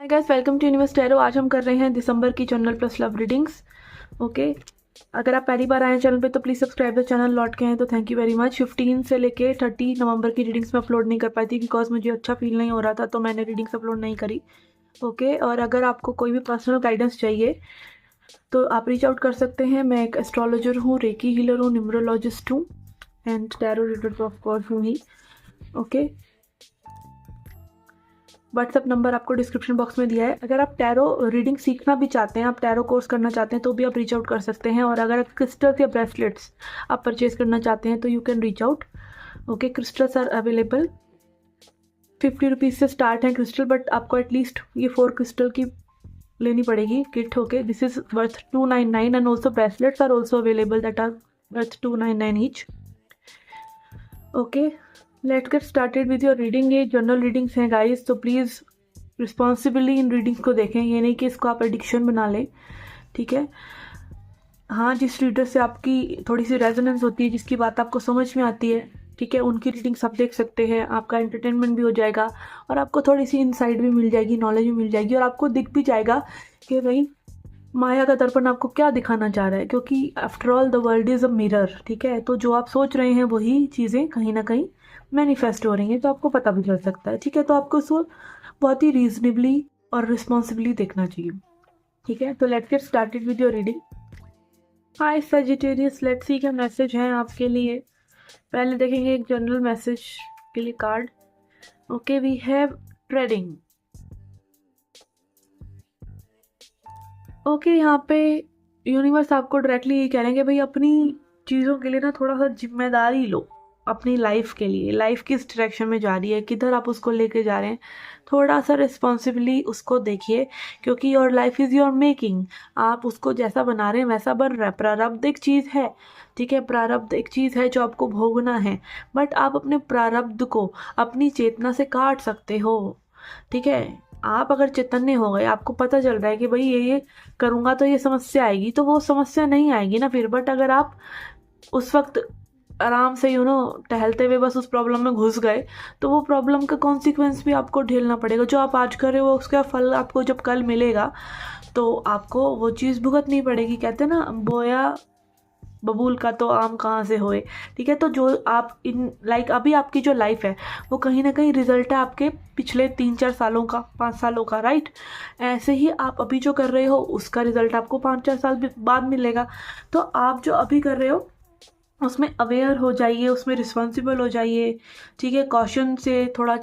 Hi guys, welcome to universe tarot. आज हम कर रहे हैं दिसंबर की general plus love readings. Okay, अगर आप पहली बार आए हैं चैनल पे तो प्लीज़ सब्सक्राइब द चैनल। लौट के हैं तो थैंक यू वेरी मच। 15 से लेके 30 नवंबर की रीडिंग्स में अपलोड नहीं कर पाई थी बिकॉज मुझे अच्छा फील नहीं हो रहा था, तो मैंने रीडिंग्स अपलोड नहीं करी। ओके, और अगर आपको कोई भी पर्सनल गाइडेंस चाहिए तो आप रीच आउट कर सकते हैं। मैं एक एस्ट्रोलॉजर हूँ, रेकी हीलर हूँ, न्यूमरोलॉजिस्ट हूँ and tarot reader of course हूँ ही। ओके, व्हाट्सअप नंबर आपको डिस्क्रिप्शन बॉक्स में दिया है। अगर आप टैरो रीडिंग सीखना भी चाहते हैं, आप टैरो कोर्स करना चाहते हैं तो भी आप रीच आउट कर सकते हैं। और अगर आप क्रिस्टल्स या ब्रेसलेट्स आप परचेज करना चाहते हैं तो you can reach out. Okay, crystals are available, 50 rupees से स्टार्ट है क्रिस्टल, बट आपको एटलीस्ट ये 4 क्रिस्टल की लेनी पड़ेगी kit. Okay, this is worth 299 and also bracelets are also available that are worth 299 each. Okay, let's get started with your reading. ये general readings हैं guys, तो प्लीज़ रिस्पॉन्सिबली इन readings को देखें। ये नहीं कि इसको आप एडिक्शन बना लें, ठीक है। हाँ, जिस रीडर से आपकी थोड़ी सी रेजोनेंस होती है, जिसकी बात आपको समझ में आती है, ठीक है, उनकी रीडिंग्स आप देख सकते हैं। आपका एंटरटेनमेंट भी हो जाएगा और आपको थोड़ी सी इनसाइट भी मिल जाएगी, नॉलेज भी मिल जाएगी, और आपको दिख भी जाएगा कि भाई माया का दर्पण आपको क्या दिखाना चाह रहा है, क्योंकि after all the world is a mirror, ठीक है। तो जो आप सोच रहे हैं वही चीज़ें कहीं ना कहीं मैनिफेस्ट हो रही हैं, तो आपको पता भी चल सकता है, ठीक है। तो आपको उसको बहुत ही रीजनेबली और रिस्पॉन्सिबली देखना चाहिए, ठीक है। तो let's get started with your reading. Hi Sagittarius, let's see क्या मैसेज है आपके लिए। पहले देखेंगे एक जनरल मैसेज के लिए card. Okay, we have trading. Okay, यहाँ पे यूनिवर्स आपको डायरेक्टली ये कह रहे हैं कि भाई अपनी चीज़ों के लिए ना थोड़ा सा जिम्मेदारी लो अपनी लाइफ के लिए। लाइफ किस डायरेक्शन में जा रही है, किधर आप उसको लेके जा रहे हैं, थोड़ा सा रिस्पॉन्सिबली उसको देखिए, क्योंकि your life is your making. आप उसको जैसा बना रहे हैं वैसा बन रहा है। प्रारब्ध एक चीज़ है, ठीक है, प्रारब्ध एक चीज़ है जो आपको भोगना है, बट आप अपने प्रारब्ध को अपनी चेतना से काट सकते हो, ठीक है। आप अगर चैतन्य हो गए, आपको पता चल रहा है कि भाई ये करूँगा तो ये समस्या आएगी, तो वो समस्या नहीं आएगी ना फिर। बट अगर आप उस वक्त आराम से टहलते हुए बस उस प्रॉब्लम में घुस गए, तो वो प्रॉब्लम का कॉन्सिक्वेंस भी आपको झेलना पड़ेगा। जो आप आज कर रहे हो उसका फल आपको जब कल मिलेगा तो आपको वो चीज़ भुगतनी पड़ेगी। कहते हैं ना, बोया बबूल का तो आम कहाँ से होए, ठीक है। तो जो आप अभी आपकी जो लाइफ है वो कहीं ना कहीं रिजल्ट है आपके पिछले 3-4 सालों का, 5 सालों का, राइट। ऐसे ही आप अभी जो कर रहे हो उसका रिजल्ट आपको 5-4 साल बाद मिलेगा। तो आप जो अभी कर रहे हो उसमें अवेयर हो जाइए, उसमें रिस्पॉन्सिबल हो जाइए, ठीक है। कॉशन से थोड़ा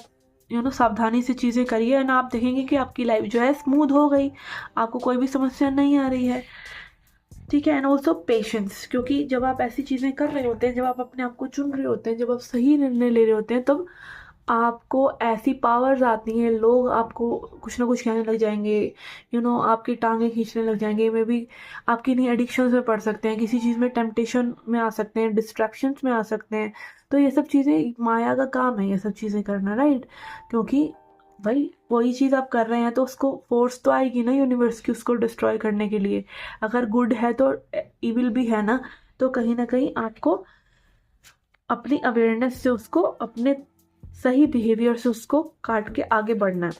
सावधानी से चीज़ें करिए एंड आप देखेंगे कि आपकी लाइफ जो है स्मूथ हो गई, आपको कोई भी समस्या नहीं आ रही है, ठीक है। एंड ऑल्सो पेशेंस, क्योंकि जब आप ऐसी चीज़ें कर रहे होते हैं, जब आप अपने आप को चुन रहे होते हैं, जब आप सही निर्णय ले रहे होते हैं, तब आपको ऐसी पावर्स आती हैं, लोग आपको कुछ ना कुछ कहने लग जाएंगे, आपकी टांगें खींचने लग जाएंगे। मे बी आप किन्हीं एडिक्शंस में पड़ सकते हैं, किसी चीज़ में टेम्पटेशन में आ सकते हैं, डिस्ट्रैक्शंस में आ सकते हैं। तो ये सब चीज़ें माया का काम है, ये सब चीज़ें करना, राइट। क्योंकि भाई वही चीज़ आप कर रहे हैं तो उसको फोर्स तो आएगी ना यूनिवर्स की उसको डिस्ट्रॉय करने के लिए। अगर गुड है तो इविल भी है ना। तो कहीं ना कहीं आपको अपनी अवेयरनेस से उसको, अपने सही बिहेवियर से उसको काट के आगे बढ़ना है,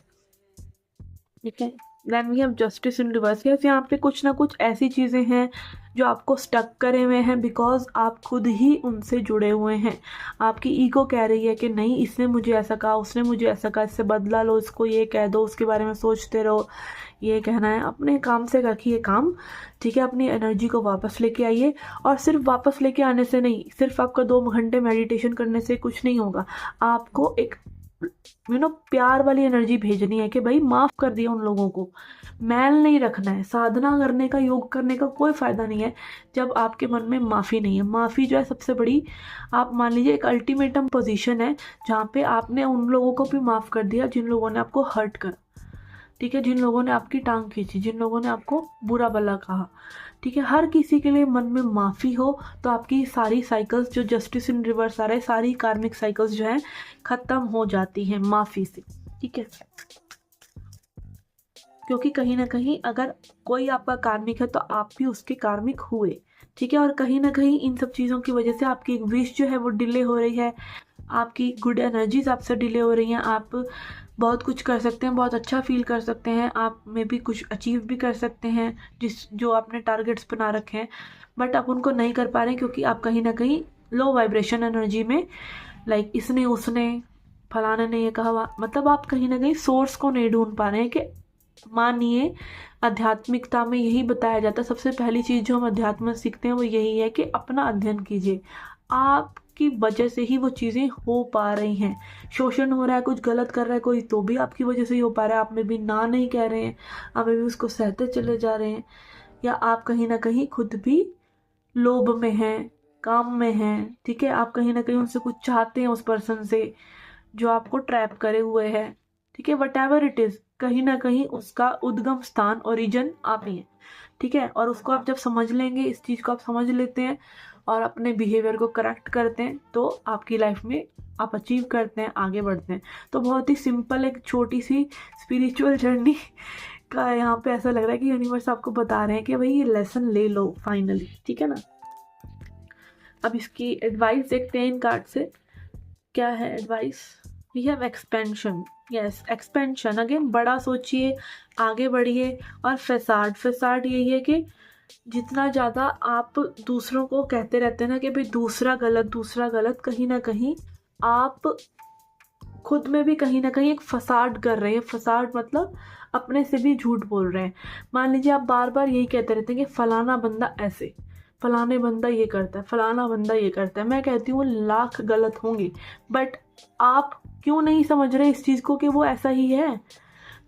ठीक है। Then we have justice in reverse. यहाँ पे कुछ ना कुछ ऐसी चीज़ें हैं जो आपको स्टक करे हुए हैं बिकॉज आप खुद ही उनसे जुड़े हुए हैं। आपकी ईगो कह रही है कि नहीं, इसने मुझे ऐसा कहा, उसने मुझे ऐसा कहा, इससे बदला लो, इसको ये कह दो, उसके बारे में सोचते रहो। ये कहना है, अपने काम से रखिए काम, ठीक है। अपनी एनर्जी को वापस लेके आइए, और सिर्फ वापस लेके आने से नहीं, सिर्फ आपका 2 घंटे मेडिटेशन करने से कुछ नहीं होगा। आपको एक प्यार वाली एनर्जी भेजनी है कि भाई माफ कर दिया उन लोगों को, मैल नहीं रखना है। साधना करने का, योग करने का कोई फायदा नहीं है जब आपके मन में माफ़ी नहीं है। माफ़ी जो है सबसे बड़ी, आप मान लीजिए एक अल्टीमेटम पोजीशन है जहाँ पे आपने उन लोगों को भी माफ़ कर दिया जिन लोगों ने आपको हर्ट करा, ठीक है, जिन लोगों ने आपकी टांग खींची, जिन लोगों ने आपको बुरा भला कहा, ठीक है। हर किसी के लिए मन में माफ़ी हो तो आपकी सारी साइकिल्स, जो जस्टिस इन रिवर्स आ रहा है, सारी कार्मिक साइकिल्स जो हैं ख़त्म हो जाती हैं माफ़ी से, ठीक है। क्योंकि कहीं ना कहीं अगर कोई आपका कार्मिक है तो आप भी उसके कार्मिक हुए, ठीक है। और कहीं ना कहीं इन सब चीज़ों की वजह से आपकी एक विश जो है वो डिले हो रही है, आपकी गुड एनर्जीज आपसे डिले हो रही हैं, आप बहुत कुछ कर सकते हैं, बहुत अच्छा फील कर सकते हैं, आप में भी कुछ अचीव भी कर सकते हैं जो आपने टारगेट्स बना रखे हैं, बट आप उनको नहीं कर पा रहे हैं क्योंकि आप कहीं ना कहीं लो वाइब्रेशन एनर्जी में, लाइक इसने उसने फलाने ने ये कहा, मतलब आप कहीं ना कहीं सोर्स को नहीं ढूंढ पा रहे हैं। कि मानिए आध्यात्मिकता में यही बताया जाता है, सबसे पहली चीज़ जो हम अध्यात्म में सीखते हैं वो यही है कि अपना अध्ययन कीजिए। आपकी वजह से ही वो चीज़ें हो पा रही हैं। शोषण हो रहा है, कुछ गलत कर रहा है कोई, तो भी आपकी वजह से ही हो पा रहा है। आप में भी ना नहीं कह रहे हैं, आप में भी उसको सहते चले जा रहे हैं, या आप कहीं ना कहीं खुद भी लोभ में हैं, काम में हैं, ठीक है, आप कहीं ना कहीं उनसे कुछ चाहते हैं उस पर्सन से जो आपको ट्रैप करे हुए है, ठीक है, वट एवर इट इज़, कहीं ना कहीं उसका उद्गम स्थान ओरिजिन आप ही है, ठीक है। और उसको आप जब समझ लेंगे, इस चीज़ को आप समझ लेते हैं और अपने बिहेवियर को करेक्ट करते हैं, तो आपकी लाइफ में आप अचीव करते हैं, आगे बढ़ते हैं। तो बहुत ही सिंपल एक छोटी सी स्पिरिचुअल जर्नी का यहाँ पे ऐसा लग रहा है कि यूनिवर्स आपको बता रहे हैं कि भाई ये लेसन ले लो फाइनली, ठीक है ना। अब इसकी एडवाइस देखते हैं इन कार्ड से, क्या है advice. We have expansion, yes expansion, again बड़ा सोचिए, आगे बढ़िए। और फसाड यही है कि जितना ज़्यादा आप दूसरों को कहते रहते हैं ना कि भाई दूसरा गलत, कहीं ना कहीं आप खुद में भी कहीं ना कहीं एक फसाड कर रहे हैं। फसाड मतलब अपने से भी झूठ बोल रहे हैं। मान लीजिए आप बार बार यही कहते रहते हैं कि फलाना बंदा ऐसे, फलाने बंदा ये करता है, फलाना बंदा ये करता है। मैं कहती हूँ लाख गलत होंगे, बट आप क्यों नहीं समझ रहे इस चीज़ को कि वो ऐसा ही है।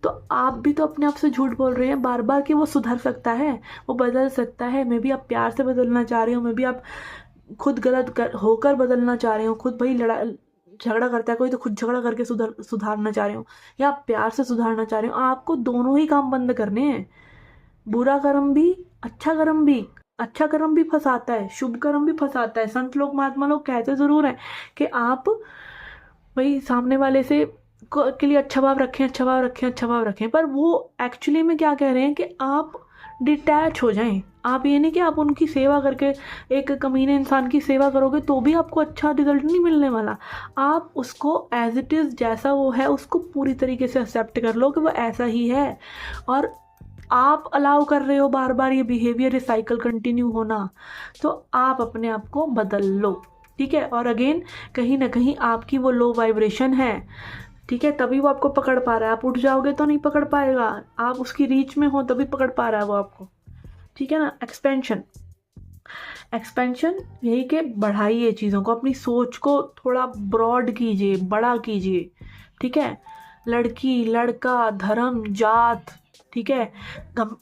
तो आप भी तो अपने आप से झूठ बोल रहे हैं बार बार कि वो सुधर सकता है, वो बदल सकता है। मे बी आप प्यार से बदलना चाह रहे हो, मे बी आप खुद होकर बदलना चाह रहे हो। खुद भाई झगड़ा करता है कोई, तो खुद झगड़ा करके सुधारना चाह रहे हो, या आप प्यार से सुधारना चाह रहे हो। आपको दोनों ही काम बंद करने हैं। बुरा कर्म भी, अच्छा कर्म भी। अच्छा कर्म भी फंसाता है, शुभ कर्म भी फंसाता है। संत लोग महात्मा लोग कहते ज़रूर हैं कि आप भाई सामने वाले से के लिए अच्छा भाव रखें, अच्छा भाव रखें, अच्छा भाव रखें, पर वो एक्चुअली में क्या कह रहे हैं कि आप डिटैच हो जाएं। आप ये नहीं कि आप उनकी सेवा करके, एक कमीने इंसान की सेवा करोगे तो भी आपको अच्छा रिजल्ट नहीं मिलने वाला। आप उसको एज इट इज़, जैसा वो है उसको पूरी तरीके से एक्सेप्ट कर लो कि वो ऐसा ही है, और आप अलाउ कर रहे हो बार बार ये बिहेवियर, साइकिल कंटिन्यू होना, तो आप अपने आप को बदल लो, ठीक है। और अगेन कहीं ना कहीं आपकी वो लो वाइब्रेशन है, ठीक है, तभी वो आपको पकड़ पा रहा है। आप उठ जाओगे तो नहीं पकड़ पाएगा, आप उसकी रीच में हो तभी पकड़ पा रहा है वो आपको, ठीक है ना। एक्सपेंशन यही कि बढ़ाइए चीज़ों को, अपनी सोच को थोड़ा ब्रॉड कीजिए, बड़ा कीजिए, ठीक है। लड़की लड़का, धर्म जात, ठीक है,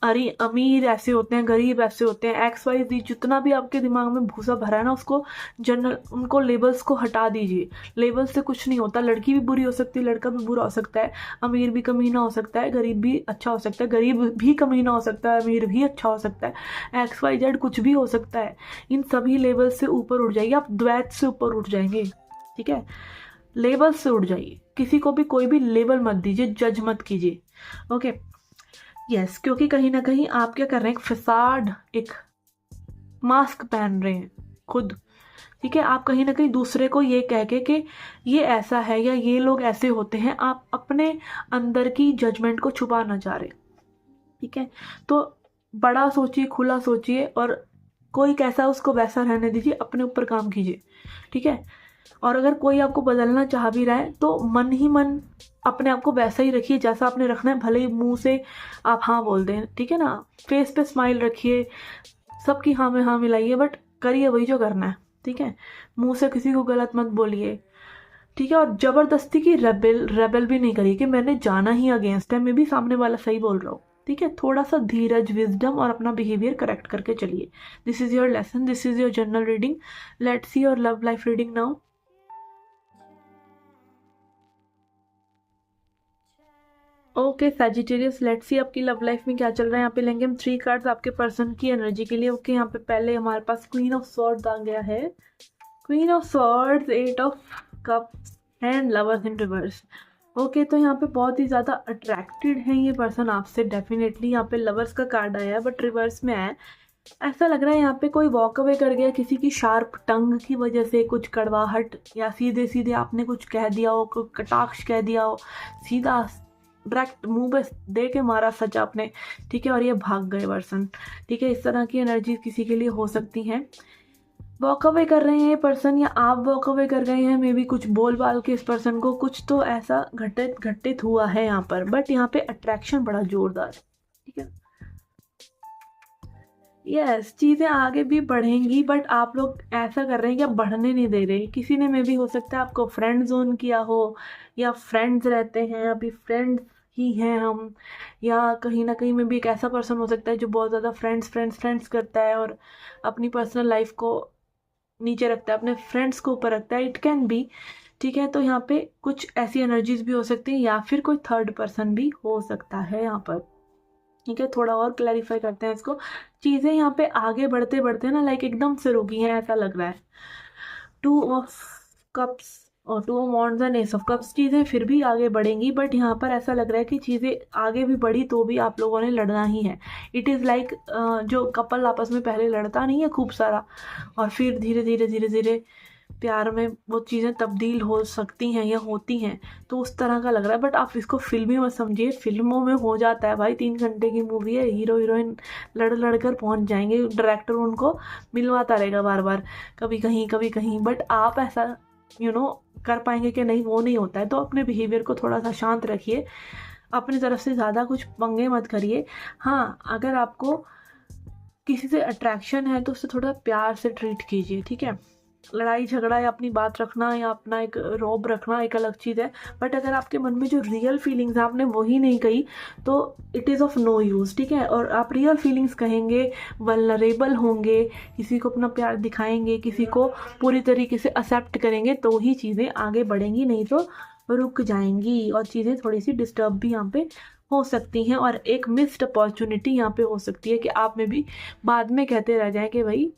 अरे अमीर ऐसे होते हैं, गरीब ऐसे होते हैं, XYZ, जितना भी आपके दिमाग में भूसा भरा है ना, उसको जनरल, उनको लेबल्स को हटा दीजिए। लेबल से कुछ नहीं होता। लड़की भी बुरी हो सकती है, लड़का भी बुरा हो सकता है, अमीर भी कमीना हो सकता है, गरीब भी अच्छा हो सकता है, गरीब भी कमीना हो सकता है, अमीर भी अच्छा हो सकता है, XYZ कुछ भी हो सकता है। इन सभी लेबल से ऊपर उठ जाइए, आप द्वैत से ऊपर उठ जाएंगे, ठीक है। लेबल से उठ जाइए, किसी को भी कोई भी लेबल मत दीजिए, जज मत कीजिए, ओके। यस, क्योंकि कहीं ना कहीं आप क्या कर रहे हैं, एक फसाड, एक मास्क पहन रहे हैं खुद, ठीक है। आप कहीं ना कहीं दूसरे को ये कह के कि ये ऐसा है या ये लोग ऐसे होते हैं, आप अपने अंदर की जजमेंट को छुपाना चाह रहे हैं, ठीक है। तो बड़ा सोचिए, खुला सोचिए, और कोई कैसा उसको वैसा रहने दीजिए, अपने ऊपर काम कीजिए, ठीक है। और अगर कोई आपको बदलना चाह भी रहा है तो मन ही मन अपने आप को वैसा ही रखिए जैसा आपने रखना है। भले ही मुंह से आप हाँ बोल दें, ठीक है ना, फेस पे स्माइल रखिए, सबकी हाँ में हाँ मिलाइए, बट करिए वही जो करना है, ठीक है। मुंह से किसी को गलत मत बोलिए, ठीक है। और जबरदस्ती की रेबल भी नहीं करिए कि मैंने जाना ही अगेंस्ट है, मैं भी सामने वाला सही बोल रहा हूँ, ठीक है। थोड़ा सा धीरज, विजडम और अपना बिहेवियर करेक्ट करके चलिए। This is your lesson, this is your general reading. Let's see your love life reading now. Okay Sagittarius, let's see आपकी लव लाइफ में क्या चल रहा है। यहाँ पे लेंगे हम 3 कार्ड्स आपके पर्सन की एनर्जी के लिए। ओके, यहाँ पे पहले हमारे पास क्वीन ऑफ स्वॉर्ड्स आ गया है, queen of swords, 8 of cups and lovers in reverse. Okay, तो यहाँ पे बहुत ही ज़्यादा अट्रैक्टेड है ये पर्सन आपसे, डेफिनेटली। यहाँ पे लवर्स का कार्ड आया है बट रिवर्स में है, ऐसा लग रहा है यहाँ पे कोई वॉक अवे कर गया किसी की शार्प टंग की वजह से, कुछ कड़वाहट या सीधे सीधे आपने कुछ कह दिया हो, कोई कटाक्ष कह दिया हो, सीधा डायरेक्ट मुंह पे दे के मारा सच आपने, ठीक है, और ये भाग गए पर्सन, ठीक है। इस तरह की एनर्जी किसी के लिए हो सकती हैं। वॉक अवे कर रहे हैं ये पर्सन, या आप वॉक अवे कर गए हैं, मे बी कुछ बोल बाल के इस पर्सन को, कुछ तो ऐसा घटित हुआ है यहाँ पर। बट यहाँ पे अट्रैक्शन बड़ा जोरदार है, ठीक है। यस, चीज़ें आगे भी बढ़ेंगी, बट आप लोग ऐसा कर रहे हैं कि आप बढ़ने नहीं दे रहे। किसी ने में भी हो सकता है आपको फ्रेंड जोन किया हो, या फ्रेंड्स रहते हैं अभी, फ्रेंड्स ही हैं हम, या कहीं ना कहीं में भी एक ऐसा पर्सन हो सकता है जो बहुत ज़्यादा फ्रेंड्स फ्रेंड्स फ्रेंड्स करता है और अपनी पर्सनल लाइफ को नीचे रखता है, अपने फ्रेंड्स को ऊपर रखता है। इट कैन बी, ठीक है। तो यहाँ पे कुछ ऐसी एनर्जीज भी हो सकती हैं, या फिर कोई थर्ड पर्सन भी हो सकता है यहाँ पर, ठीक है। थोड़ा और क्लैरिफाई करते हैं इसको। चीज़ें यहाँ पे आगे बढ़ते बढ़ते ना लाइक एकदम से रुकी हैं ऐसा लग रहा है। 2 ऑफ कप्स और 2 of wands and S of cups, चीज़ें फिर भी आगे बढ़ेंगी, बट यहाँ पर ऐसा लग रहा है कि चीज़ें आगे भी बढ़ी तो भी आप लोगों ने लड़ना ही है। इट इज़ लाइक जो कपल आपस में पहले लड़ता नहीं है खूब सारा, और फिर धीरे धीरे धीरे धीरे प्यार में वो चीज़ें तब्दील हो सकती हैं या होती हैं, तो उस तरह का लग रहा है। बट आप इसको फिल्मी मत समझिए, फिल्मों में हो जाता है भाई, 3 घंटे की मूवी है, हीरो हीरोइन लड़ लड़ कर पहुँच जाएंगे, डायरेक्टर उनको मिलवाता रहेगा बार बार, कभी कहीं कभी कहीं। बट आप ऐसा कर पाएंगे कि नहीं, वो नहीं होता है। तो अपने बिहेवियर को थोड़ा सा शांत रखिए, अपनी तरफ से ज़्यादा कुछ पंगे मत करिए। हाँ, अगर आपको किसी से अट्रैक्शन है तो उससे थोड़ा प्यार से ट्रीट कीजिए, ठीक है। लड़ाई झगड़ा या अपनी बात रखना या अपना एक रौब रखना एक अलग चीज़ है, बट अगर आपके मन में जो रियल फीलिंग्स हैं आपने वही नहीं कही तो it is of no use, ठीक है। और आप रियल फीलिंग्स कहेंगे, वल्नरेबल होंगे, किसी को अपना प्यार दिखाएंगे, किसी को पूरी तरीके से एक्सेप्ट करेंगे, तो ही चीज़ें आगे बढ़ेंगी, नहीं तो रुक जाएंगी और चीज़ें थोड़ी सी डिस्टर्ब भी यहाँ पे हो सकती हैं। और एक मिस्ड अपॉर्चुनिटी यहाँ पे हो सकती है कि आप में भी बाद में कहते रह जाएं कि भाई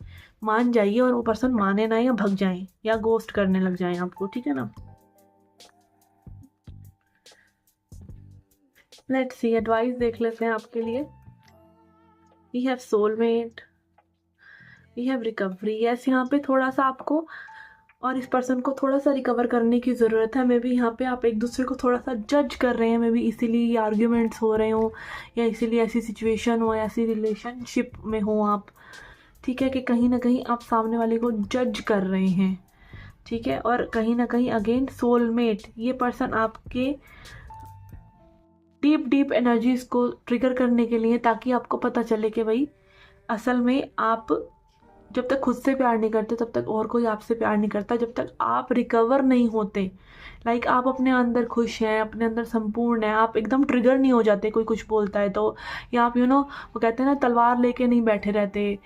मान जाइए, और वो पर्सन माने ना या भग जाएं या गोस्ट करने लग जाएं आपको, ठीक है ना। लेट्स सी, एडवाइस देख लेते हैं आपके लिए। We have soulmate, we have recovery. Yes, यहाँ पे थोड़ा सा आपको और इस पर्सन को थोड़ा सा रिकवर करने की ज़रूरत है। मे बी यहाँ पे आप एक दूसरे को थोड़ा सा जज कर रहे हैं, मे बी इसीलिए ये आर्ग्यूमेंट्स हो रहे हो, या इसीलिए ऐसी सिचुएशन हो, या ऐसी रिलेशनशिप में हो आप, ठीक है, कि कहीं ना कहीं आप सामने वाले को जज कर रहे हैं, ठीक है। और कहीं ना कहीं अगेन सोलमेट, ये पर्सन आपके डीप डीप एनर्जीज को ट्रिगर करने के लिए, ताकि आपको पता चले कि भाई असल में आप जब तक खुद से प्यार नहीं करते तब तक और कोई आपसे प्यार नहीं करता, जब तक आप रिकवर नहीं होते, लाइक आप अपने अंदर खुश हैं, अपने अंदर संपूर्ण हैं, आप एकदम ट्रिगर नहीं हो जाते कोई कुछ बोलता है तो, या आप वो कहते हैं ना तलवार लेके नहीं बैठे रहते,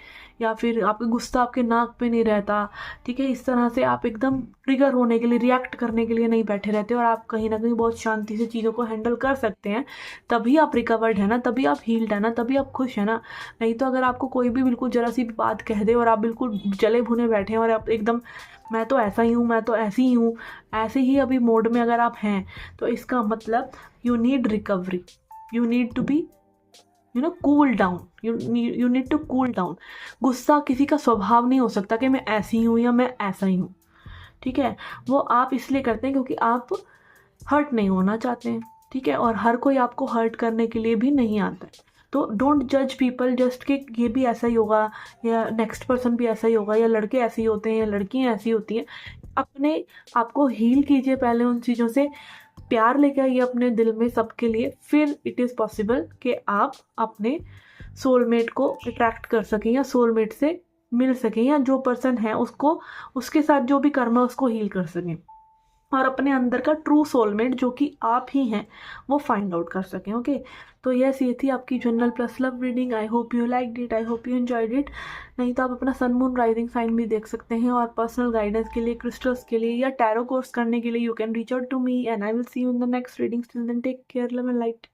या फिर आपका गुस्सा आपके नाक पे नहीं रहता, ठीक है। इस तरह से आप एकदम ट्रिगर होने के लिए, रिएक्ट करने के लिए नहीं बैठे रहते, और आप कहीं ना कहीं बहुत शांति से चीज़ों को हैंडल कर सकते हैं, तभी आप रिकवर्ड है ना, तभी आप हील्ड है ना, तभी आप खुश है ना। नहीं तो अगर आपको कोई भी बिल्कुल ज़रा सी बात कह दे और आप बिल्कुल जले भुने बैठे हैं और आप एकदम मैं तो ऐसा ही हूँ, मैं तो ऐसी ही हूँ, ऐसे ही अभी मोड में अगर आप हैं, तो इसका मतलब you need recovery, you need to be cool down, you need to cool down. गुस्सा किसी का स्वभाव नहीं हो सकता कि मैं ऐसी हूँ या मैं ऐसा ही हूँ, ठीक है। वो आप इसलिए करते हैं क्योंकि आप हर्ट नहीं होना चाहते हैं, ठीक है। और हर कोई आपको हर्ट करने के लिए भी नहीं आता है। तो डोंट जज पीपल जस्ट कि ये भी ऐसा ही होगा, या नेक्स्ट पर्सन भी ऐसा ही होगा, या लड़के ऐसे ही होते हैं, या लड़कियाँ ऐसी होती हैं। अपने आपको हील कीजिए पहले उन चीज़ों से, प्यार लेके आइए अपने दिल में सबके लिए, फिर इट इज़ पॉसिबल कि आप अपने सोलमेट को अट्रैक्ट कर सकें, या सोलमेट से मिल सकें, या जो पर्सन है उसको, उसके साथ जो भी कर्म है उसको हील कर सकें, और अपने अंदर का ट्रू सोलमेट जो कि आप ही हैं वो फाइंड आउट कर सकें। ओके, तो यस, ये थी आपकी general plus love reading. I hope you like it, I hope you enjoyed it. नहीं तो आप अपना सन मून राइजिंग साइन भी देख सकते हैं, और पर्सनल गाइडेंस के लिए, क्रिस्टल्स के लिए, या टैरो कोर्स करने के लिए you can reach out to me, and I will see you in the next reading. Till then take care, love and light.